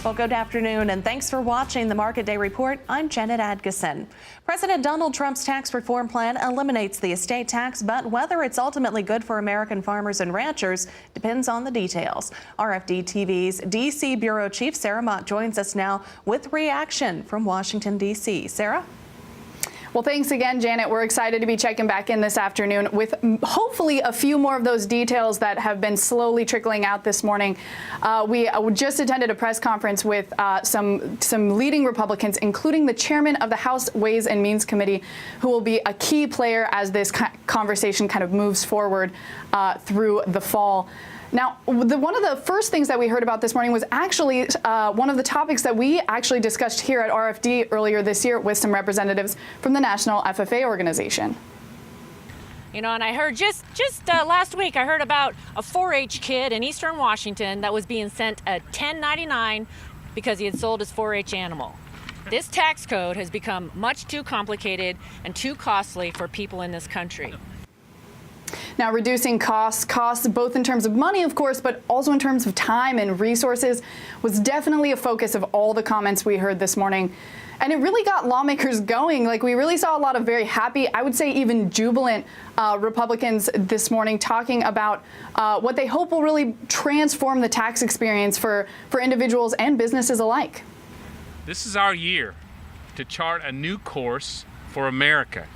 Well, good afternoon, and thanks for watching the Market Day Report. I'm Janet Adkison. President Donald Trump's tax reform plan eliminates the estate tax, but whether it's ultimately good for American farmers and ranchers depends on the details. RFD-TV's D.C. Bureau Chief Sarah Mock joins us now with reaction from Washington, D.C. Sarah? Well, thanks again, Janet. We're excited to be checking back in this afternoon with hopefully a few more of those details that have been slowly trickling out this morning. We just attended a press conference with some leading Republicans, including the chairman of the House Ways and Means Committee, who will be a key player as this conversation kind of moves forward through the fall. Now, one of the first things that we heard about this morning was actually one of the topics that we actually discussed here at RFD earlier this year with some representatives from the National FFA organization. You know, and I heard just last week, I heard about a 4-H kid in Eastern Washington that was being sent a $10.99 because he had sold his 4-H animal. This tax code has become much too complicated and too costly for people in this country. Now, reducing costs both in terms of money, of course, but also in terms of time and resources was definitely a focus of all the comments we heard this morning. And it really got lawmakers going. Like, we really saw a lot of very happy, I would say even jubilant Republicans this morning talking about what they hope will really transform the tax experience for individuals and businesses alike. This is our year to chart a new course for America,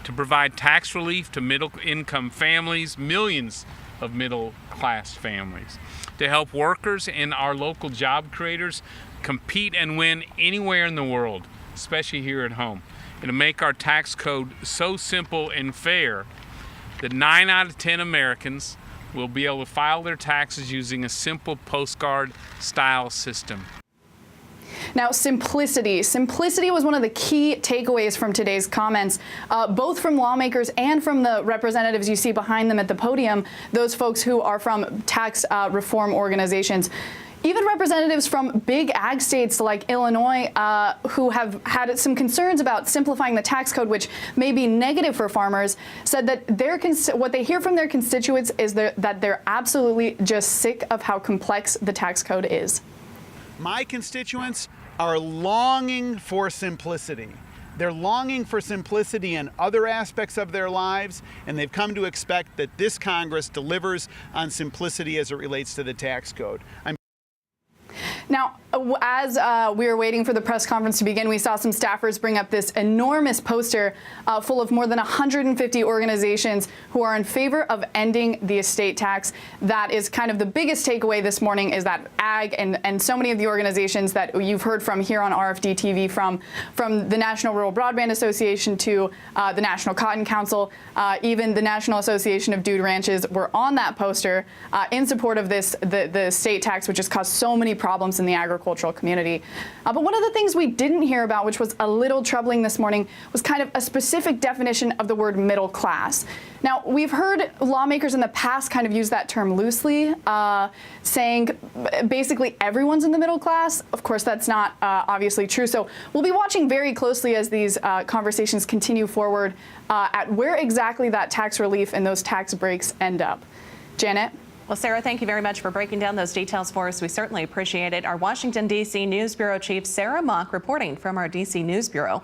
to provide tax relief to middle-income families, millions of middle-class families, to help workers and our local job creators compete and win anywhere in the world, especially here at home, and to make our tax code so simple and fair that 9 out of 10 Americans will be able to file their taxes using a simple postcard-style system. Now, simplicity. Simplicity was one of the key takeaways from today's comments, both from lawmakers and from the representatives you see behind them at the podium, those folks who are from tax reform organizations. Even representatives from big ag states like Illinois who have had some concerns about simplifying the tax code, which may be negative for farmers, said that what they hear from their constituents is that they're absolutely just sick of how complex the tax code is. My constituents are longing for simplicity. They're longing for simplicity in other aspects of their lives, and they've come to expect that this Congress delivers on simplicity as it relates to the tax code. Now, as we were waiting for the press conference to begin, we saw some staffers bring up this enormous poster full of more than 150 organizations who are in favor of ending the estate tax. That is kind of the biggest takeaway this morning, is that ag and so many of the organizations that you've heard from here on RFD-TV, from the National Rural Broadband Association to the National Cotton Council, even the National Association of Dude Ranches, were on that poster in support of the estate tax, which has caused so many problems in the agricultural community. But one of the things we didn't hear about, which was a little troubling this morning, was kind of a specific definition of the word middle class. Now, we've heard lawmakers in the past kind of use that term loosely, saying basically everyone's in the middle class. Of course, that's not obviously true. So we'll be watching very closely as these conversations continue forward at where exactly that tax relief and those tax breaks end up. Janet? Well, Sarah, thank you very much for breaking down those details for us. We certainly appreciate it. Our Washington, D.C. News Bureau Chief Sarah Mock reporting from our D.C. News Bureau.